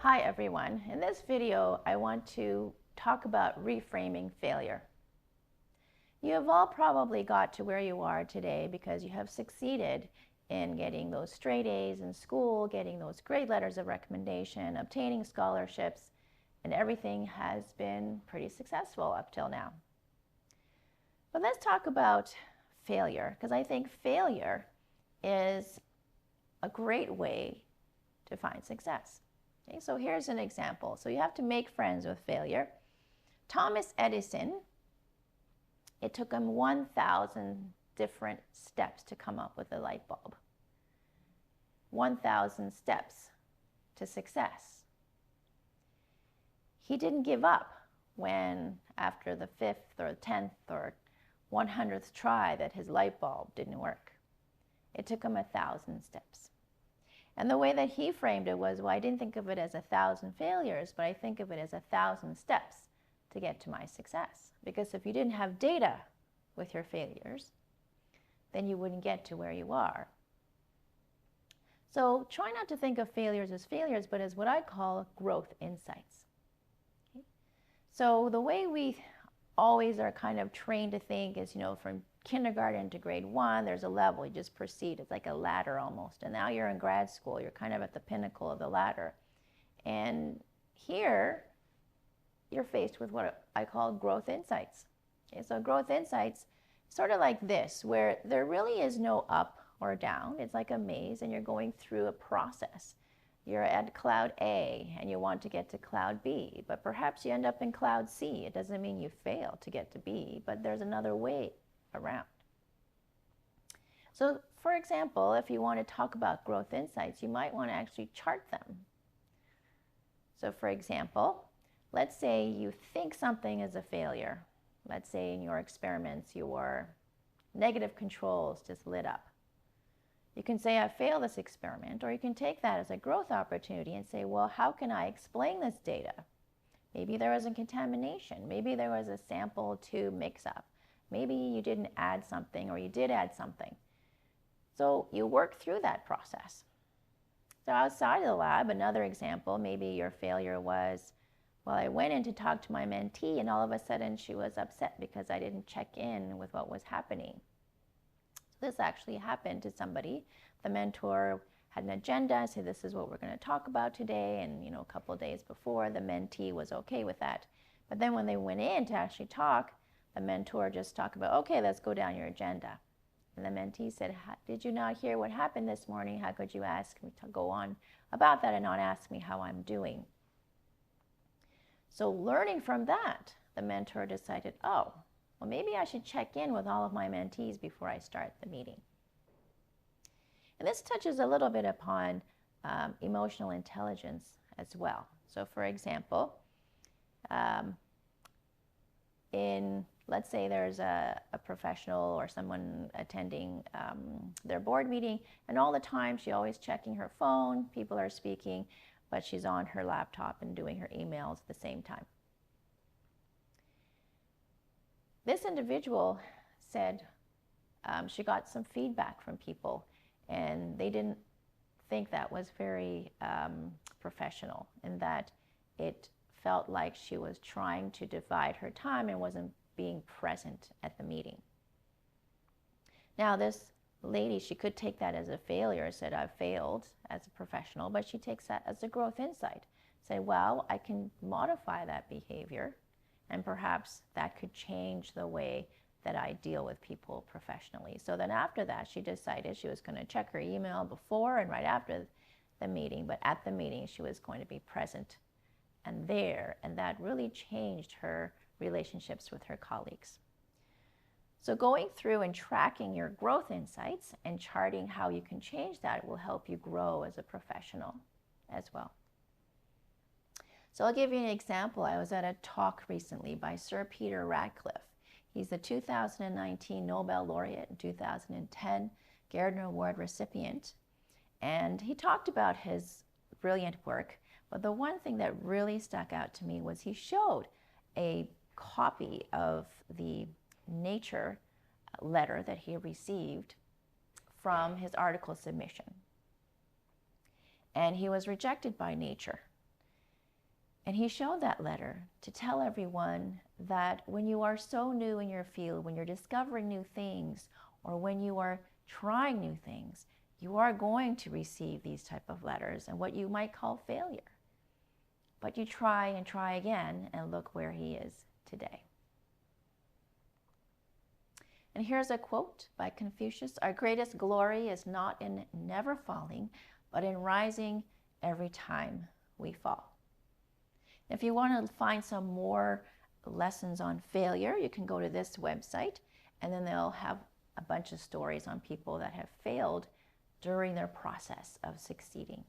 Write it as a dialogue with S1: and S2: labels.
S1: Hi everyone. In this video, I want to talk about reframing failure. You have all probably got to where you are today because you have succeeded in getting those straight A's in school, getting those great letters of recommendation, obtaining scholarships, and everything has been pretty successful up till now. But let's talk about failure, because I think failure is a great way to find success. Okay, so here's an example. So you have to make friends with failure. Thomas Edison, it took him 1,000 different steps to come up with a light bulb. 1,000 steps to success. He didn't give up when, after the 5th or 10th or 100th try, that his light bulb didn't work. It took him 1,000 steps. And the way that he framed it was, well, I didn't think of it as 1,000 failures, but I think of it as 1,000 steps to get to my success. Because if you didn't have data with your failures, then you wouldn't get to where you are. So try not to think of failures as failures, but as what I call growth insights. Okay? So the way we always are kind of trained to think is, from kindergarten to grade 1, there's a level, you just proceed. It's like a ladder almost. And now you're in grad school, you're kind of at the pinnacle of the ladder. And here, you're faced with what I call growth insights. Okay, so growth insights, sort of like this, where there really is no up or down. It's like a maze, and you're going through a process. You're at cloud A, and you want to get to cloud B, but perhaps you end up in cloud C. It doesn't mean you fail to get to B, but there's another way around. So, for example, if you want to talk about growth insights, you might want to actually chart them. So, for example, let's say you think something is a failure. Let's say in your experiments, your negative controls just lit up. You can say, I failed this experiment, or you can take that as a growth opportunity and say, well, how can I explain this data? Maybe there was a contamination. Maybe there was a sample to mix up. Maybe you didn't add something, or you did add something. So you work through that process. So outside of the lab, another example, maybe your failure was, well, I went in to talk to my mentee, and all of a sudden she was upset because I didn't check in with what was happening. This actually happened to somebody. The mentor had an agenda, said this is what we're going to talk about today, and a couple of days before, the mentee was okay with that. But then when they went in to actually talk, the mentor just talked about, okay, let's go down your agenda. And the mentee said, did you not hear what happened this morning? How could you ask me to go on about that and not ask me how I'm doing? So learning from that, the mentor decided, oh, well, maybe I should check in with all of my mentees before I start the meeting. And this touches a little bit upon emotional intelligence as well. So for example, let's say there's a professional or someone attending their board meeting, and all the time she's always checking her phone, people are speaking, but she's on her laptop and doing her emails at the same time. This individual said she got some feedback from people, and they didn't think that was very professional, and that it felt like she was trying to divide her time and wasn't being present at the meeting. Now this lady, she could take that as a failure, said I've failed as a professional, but she takes that as a growth insight. Say, well, I can modify that behavior, and perhaps that could change the way that I deal with people professionally. So then after that, she decided she was going to check her email before and right after the meeting, but at the meeting she was going to be present and there, and that really changed her relationships with her colleagues. So going through and tracking your growth insights and charting how you can change that will help you grow as a professional as well. So I'll give you an example. I was at a talk recently by Sir Peter Ratcliffe. He's the 2019 Nobel laureate and 2010 Gardner Award recipient. And he talked about his brilliant work, but the one thing that really stuck out to me was he showed a copy of the Nature letter that he received from his article submission. And he was rejected by Nature. And he showed that letter to tell everyone that when you are so new in your field, when you're discovering new things, or when you are trying new things, you are going to receive these type of letters and what you might call failure. But you try and try again, and look where he is today. And here's a quote by Confucius: "Our greatest glory is not in never falling, but in rising every time we fall." If you want to find some more lessons on failure, you can go to this website, and then they'll have a bunch of stories on people that have failed during their process of succeeding.